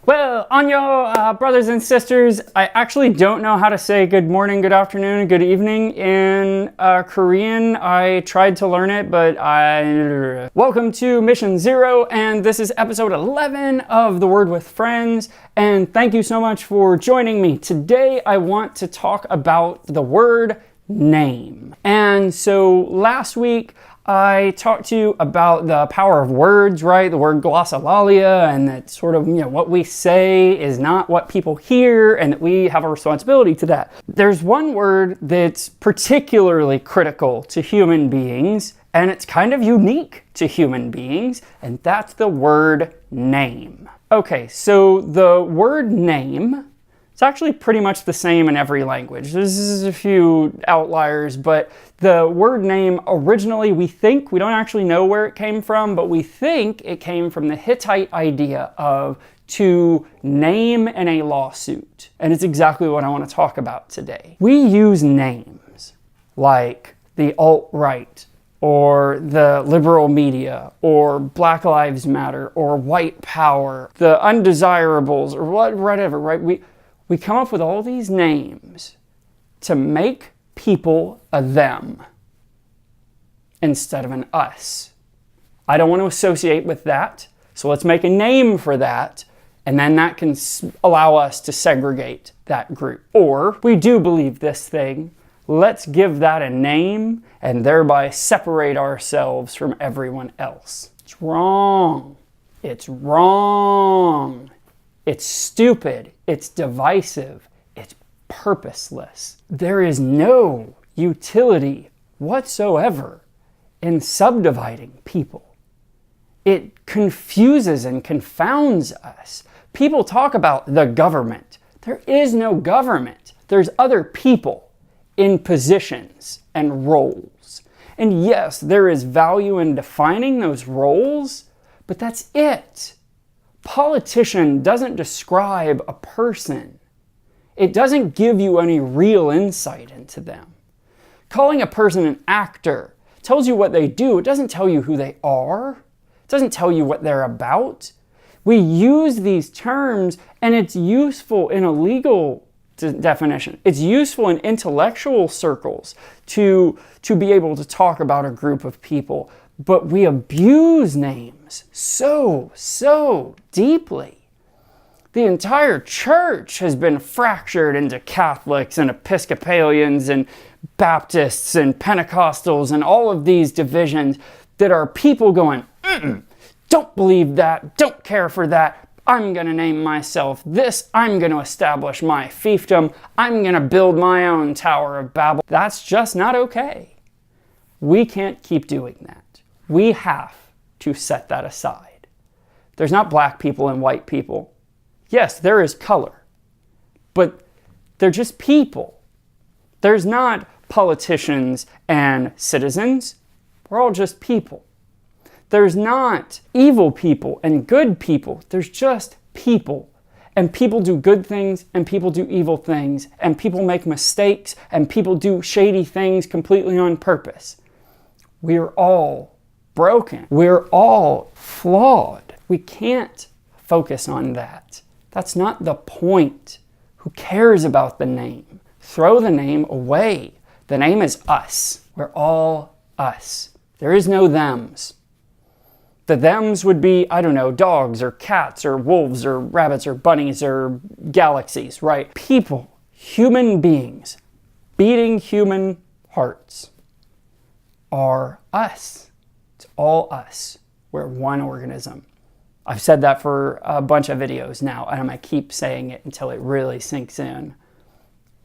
Well, Annyeong, brothers and sisters, I actually don't know how to say good morning, good afternoon, good evening in Korean. I tried to learn it, but Welcome to Mission Zero, and this is episode 11 of The Word with Friends, and thank you so much for joining me. Today, I want to talk about the word name. And so last week, I talked to you about the power of words, right? The word glossolalia, and that sort of, what we say is not what people hear, and that we have a responsibility to that. There's one word that's particularly critical to human beings, and it's kind of unique to human beings, and that's the word name. Okay, so the word name, it's actually pretty much the same in every language. There's a few outliers, but the word name originally, we don't actually know where it came from, but we think it came from the Hittite idea of to name in a lawsuit. And it's exactly what I want to talk about today. We use names like the alt-right, or the liberal media, or Black Lives Matter, or white power, the undesirables, or whatever, right? We come up with all these names to make people a them instead of an us. I don't want to associate with that, so let's make a name for that, and then that can allow us to segregate that group. Or we do believe this thing, let's give that a name and thereby separate ourselves from everyone else. It's wrong. It's wrong. It's stupid, it's divisive, it's purposeless. There is no utility whatsoever in subdividing people. It confuses and confounds us. People talk about the government. There is no government. There's other people in positions and roles. And yes, there is value in defining those roles, but that's it. Politician doesn't describe a person. It doesn't give you any real insight into them. Calling a person an actor tells you what they do. It doesn't tell you who they are. It doesn't tell you what they're about. We use these terms, and it's useful in a legal definition. It's useful in intellectual circles to be able to talk about a group of people. But we abuse names so deeply. The entire church has been fractured into Catholics and Episcopalians and Baptists and Pentecostals and all of these divisions that are people going, don't believe that, don't care for that, I'm going to name myself this, I'm going to establish my fiefdom, I'm going to build my own Tower of Babel. That's just not okay. We can't keep doing that. We have to set that aside. There's not black people and white people. Yes, there is color, but they're just people. There's not politicians and citizens. We're all just people. There's not evil people and good people. There's just people. And people do good things and people do evil things. And people make mistakes and people do shady things completely on purpose. We're all broken. We're all flawed. We can't focus on that. That's not the point. Who cares about the name? Throw the name away. The name is us. We're all us. There is no thems. The thems would be, dogs or cats or wolves or rabbits or bunnies or galaxies, right? People, human beings, beating human hearts are us. It's all us. We're one organism. I've said that for a bunch of videos now, and I'm going to keep saying it until it really sinks in.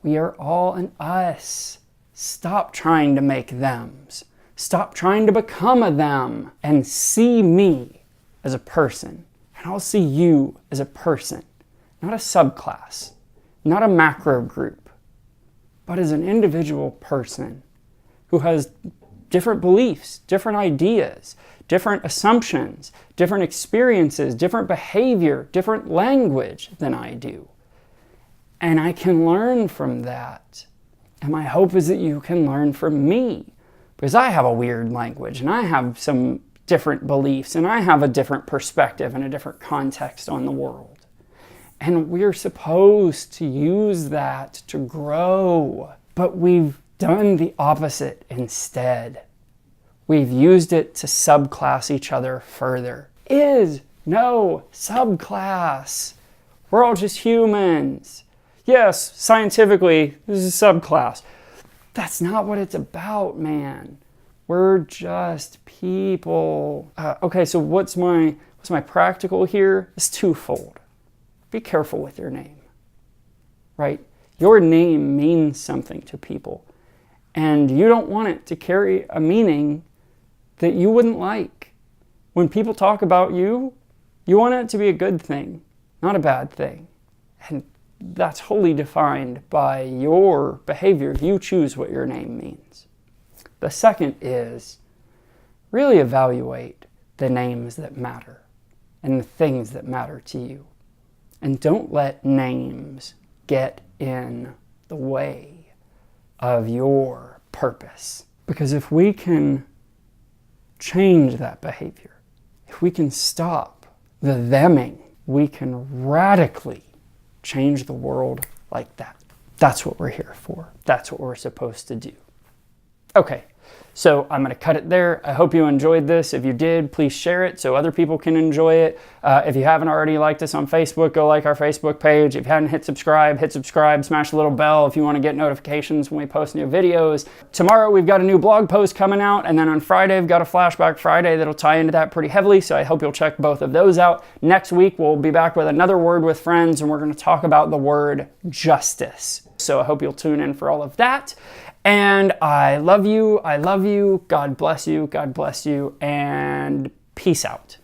We are all an us. Stop trying to make thems. Stop trying to become a them, and see me as a person. And I'll see you as a person, not a subclass, not a macro group, but as an individual person who has different beliefs, different ideas, different assumptions, different experiences, different behavior, different language than I do. And I can learn from that. And my hope is that you can learn from me, because I have a weird language and I have some different beliefs and I have a different perspective and a different context on the world. And we're supposed to use that to grow. But we've done the opposite instead. We've used it to subclass each other further. Is no subclass. We're all just humans. Yes, scientifically, this is a subclass. That's not what it's about, man. We're just people. Okay, so what's my practical here? It's twofold. Be careful with your name, right? Your name means something to people, and you don't want it to carry a meaning that you wouldn't like. When people talk about you, you want it to be a good thing, not a bad thing. And that's wholly defined by your behavior. You choose what your name means. The second is really evaluate the names that matter and the things that matter to you. And don't let names get in the way of your purpose. Because if we can change that behavior, if we can stop the theming, we can radically change the world like that. That's what we're here for. That's what we're supposed to do. Okay, so I'm going to cut it there. I hope you enjoyed this. If you did, please share it so other people can enjoy it. If you haven't already liked us on Facebook, go like our Facebook page. If you haven't hit subscribe, smash the little bell if you want to get notifications when we post new videos. Tomorrow we've got a new blog post coming out, and then on Friday we've got a Flashback Friday that'll tie into that pretty heavily, so I hope you'll check both of those out. Next week we'll be back with another Word with Friends, and we're going to talk about the word justice. So I hope you'll tune in for all of that. And I love you, God bless you, and peace out.